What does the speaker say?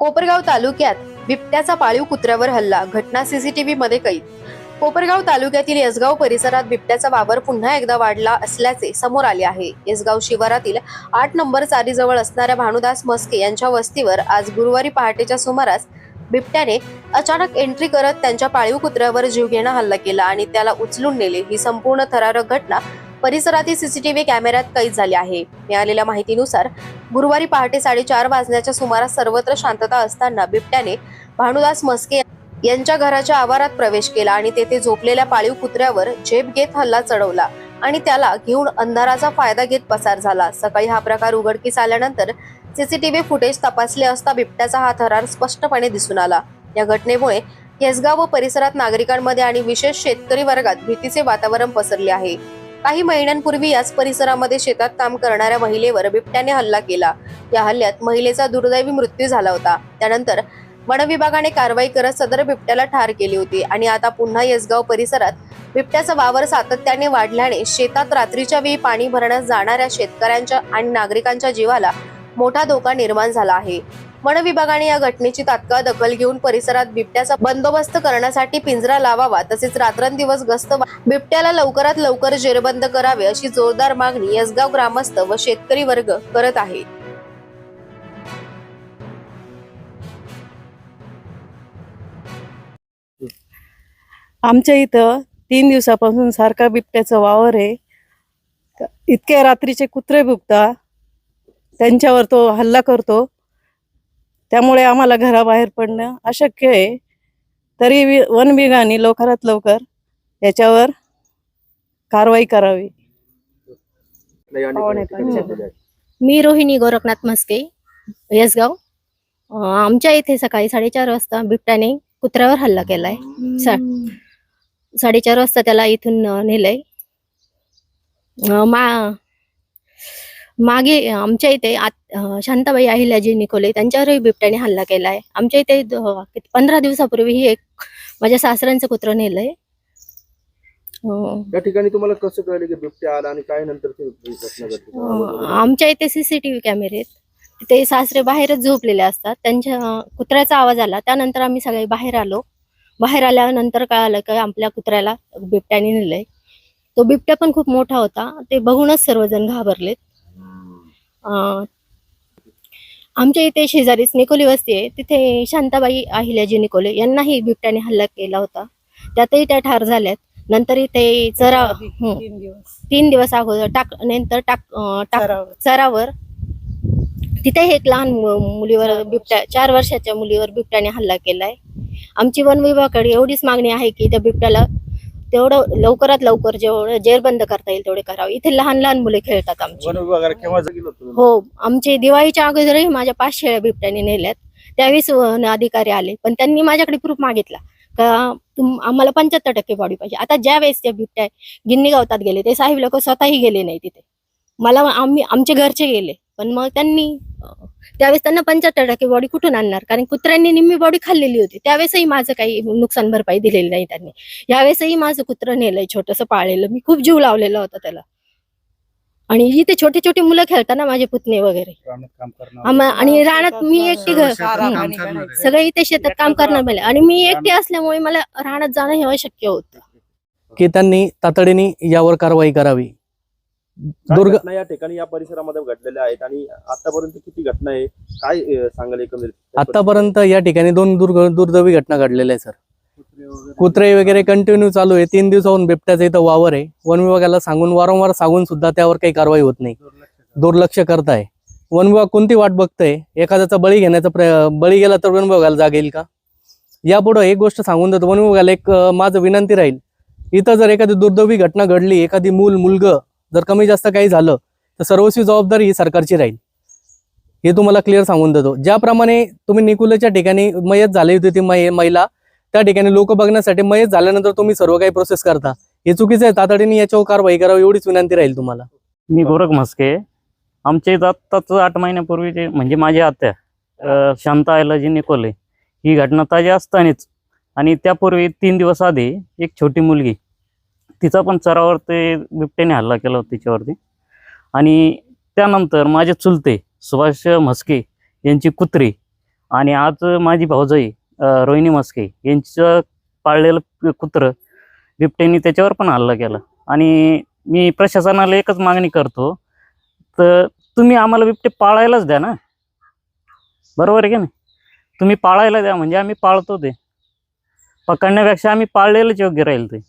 कोपरगाव तालुक्यात बिबट्याचा पाळीव कुत्र्यावर हल्ला, घटना सीसीटीव्ही मध्ये कैद। कोपरगाव तालुक्यातील यसगाव परिसरात बिबट्याचा वावर पुन्हा एकदा वाढला असल्याचे समोर आले आहे। यसगाव शिवारातील 8 नंबर चारीजवळ असणाऱ्या भानुदास मस्के यांच्या वस्तीवर आज गुरुवारी पहाटेच्या सुमारास बिबट्याने अचानक एंट्री करत त्यांच्या पाळीव कुत्र्यावर जीवघेणा हल्ला केला आणि त्याला उचलून नेले। ही संपूर्ण थरारक घटना परिसरातील सीसीटीव्ही कॅमेऱ्यात कैद झाली आहे। मिळालेल्या माहितीनुसार गुरुवारी पहाटे 4:30 वाजण्याच्या सुमारास सर्वत्र शांतता असताना बिबट्याने भानुदास मस्के यांच्या घराच्या आवारात प्रवेश केला आणि तेथे झोपलेल्या पाळीव कुत्र्यावर झेप घेत हल्ला चढवला आणि त्याला घेऊन अंधाराचा फायदा घेत पसार झाला। सकाळी हा प्रकार उघडकीस आल्यानंतर सीसीटीव्ही फुटेज तपासले असता बिबट्याचा हा थरार स्पष्टपणे दिसून आला। या घटनेमुळे यसगाव व परिसरात नागरिकांमध्ये आणि विशेष शेतकरी वर्गात भीतीचे वातावरण पसरले आहे। काही महिन्यांपूर्वी याच परिसरामध्ये शेतात काम करणाऱ्या महिलेवर बिबट्याने हल्ला केला। या हल्ल्यात महिलेचा दुर्दैवी मृत्यू झाला होता। त्यानंतर वन विभागाने कारवाई करत सदर बिबट्याला ठार केली होती आणि आता पुन्हा यसगाव परिसरात बिबट्याचा वावर सातत्याने वाढल्याने शेतात रात्रीच्या वेळी पाणी भरण्यास जाणाऱ्या शेतकऱ्यांच्या आणि नागरिकांच्या जीवाला मोठा धोका निर्माण झाला आहे। वन विभागाने या घटनेची तात्काळ दखल घेऊन परिसरात बिबट्याचा बंदोबस्त करण्यासाठी पिंजरा लावावा, तसेच रात्रंदिवस गस्त बिबट्याला लवकरात लवकर जेरबंद करावे अशी जोरदार मागणी यसगाव ग्रामस्थ व शेतकरी वर्ग करत आहे। आमच्या इथं 3 दिवसापासून सारखा बिबट्याचा वावर आहे। इतक्या रात्रीचे कुत्रे भुकता, त्यांच्यावर तो हल्ला करतो, त्यामुळे आम्हाला घराबाहेर पडणं अशक्य आहे। तरी वन विभागाने लवकरात लवकर याच्यावर कारवाई करावी। मी रोहिणी गोरखनाथ मस्के, यसगाव। आमच्या इथे सकाळी 4:30 वाजता बिबट्याने कुत्र्यावर हल्ला केलाय। 4:30 वाजता त्याला इथून नेलंय। मागे आमच्या इथे शांताबाई अहिल्याजी निकोले त्यांच्यावरही बिबट्याने हल्ला केलाय। आमच्या इथे 15 दिवसापूर्वी एक माझ्या सासऱ्यांचं कुत्र नेलंय। त्या ठिकाणी तुम्हाला कसं कळलं की बिबट्या आला आणि काय नंतर ती घटना घडली? आमच्या इथे सीसीटीव्ही कॅमेरे आहेत। तिथे सासरे बाहेरच झोपलेले असतात। त्यांच्या कुत्र्याचा आवाज आला, त्यानंतर आम्ही सगळे बाहेर आलो। बाहेर आल्यानंतर कळालं की आपल्या कुत्र्याला बिबट्याने नेलंय। तो बिबट्या पण खूप मोठा होता, ते बघूनच सर्वजण घाबरलेत। आमच्या इथे शेजारीच निकोली वस्ती आहे, तिथे शांताबाई अहिल्याजी निकोले यांनाही बिबट्याने हल्ला केला होता, त्यातही त्या ठार झाल्यात। नंतर इथे 3 दिवस अगोदर चरावर तिथे एक लहान मुलीवर बिबट्या 4 वर्षाच्या मुलीवर बिबट्याने हल्ला केलाय। आमची वन विभागाकडे एवढीच मागणी आहे की त्या बिबट्याला तेवढं लवकरात लवकर जेवढं जेरबंद करता येईल तेवढे करावे। इथे लहान लहान मुले खेळतात आमची। वन विभागाला केव्हा गेलो तुम्ही? हो, आमचे दिवाळीच्या अगोदरही माझ्या 5 शेळ्या बिबट्याने नेल्यात। त्यावेळेस वन अधिकारी आले, पण त्यांनी माझ्याकडे प्रूफ मागितला का आम्हाला 75% बॉडी पाहिजे। आता ज्या वेळेस त्या बिबट्या गिन्नी गावतात गेले, ते साहेब लोक स्वतःही गेले नाही तिथे। आमचे घरचे गेले, पण मग त्यावेळेस त्यांना 75% बॉडी कुठून आणणार, कारण कुत्र्यांनी निम्मी बॉडी खाल्लेली होती। त्यावेळेसही माझं काही नुकसान भरपाई दिलेली नाही त्यांनी। यावेळेसही माझं कुत्र नेलंय, छोटस पाळलेलं। मी खूप जीव लावलेला होता त्याला। आणि इथे छोटे छोटे मुलं खेळताना, माझे पुतणे वगैरे, आणि रानात मी एकटी सगळे इथे शेतात काम करणार मला, आणि मी एकटी असल्यामुळे मला रानात जाणं हे अशक्य होतं की त्यांनी तातडीने यावर कारवाई करावी। घटना या ठिकाणी या परिसरामध्ये घडलेल्या आहेत आणि आतापर्यंत किती घटना आहे काय सांगाल एकंदरीत? आतापर्यंत या ठिकाणी 2 दुर्दैवी घटना घडलेल्या आहे सर। कुत्रे वगैरे कंटिन्यू चालू आहे। 3 दिवसाहून बिबट्याचा इथं वावर आहे। वन विभागाला वारंवार सांगून सुद्धा त्यावर काही कारवाई होत नाही, दुर्लक्ष करताय। वन विभाग कोणती वाट बघतंय? एखाद्याचा बळी घेण्याचा बळी गेला तर वन विभागाला जाग येईल का? यापुढे एक गोष्ट सांगून देतो, वन विभागाला एक माझं विनंती राहील, इथं जर एखादी दुर्दैवी घटना घडली, एखादी मुलगं जर कमी जास्त काही झालं तर सर्वस्वी जबाबदारी ही सरकारची राहील, हे तुम्हाला क्लिअर सांगून देतो। ज्याप्रमाणे तुम्ही निकोलेच्या ठिकाणी मयत झाली होती ती महिला, त्या ठिकाणी लोक बघण्यासाठी मयत झाल्यानंतर तुम्ही सर्व काही प्रोसेस करता, हे चुकीचं आहे। तातडीने याच्यावर कारवाई करावी एवढीच विनंती राहील तुम्हाला। मी गोरख मस्के, आमच्या इथं आत्ताच 8 महिन्यापूर्वी म्हणजे माझी आत्या शांता अहिल्याजी निकोले ही घटना ताजी असतानाच, आणि त्यापूर्वी 3 दिवस आधी एक छोटी मुलगी, तिचा पण चरावर ते बिबट्याने हल्ला केला होता तिच्यावरती। आणि त्यानंतर माझे चुलते सुभाष म्हस्के यांची कुत्री आणि आज माझी भाऊजाई रोहिणी मस्के यांचं पाळलेलं कुत्रं बिबट्यानी त्याच्यावर पण हल्ला केला. आणि मी प्रशासनाला एकच मागणी करतो, तर तुम्ही आम्हाला बिबटे पाळायलाच द्या ना, बरोबर आहे की नाही? तुम्ही पाळायला द्या, म्हणजे आम्ही पाळतो. ते पकडण्यापेक्षा आम्ही पाळलेलंच योग्य राहील ते.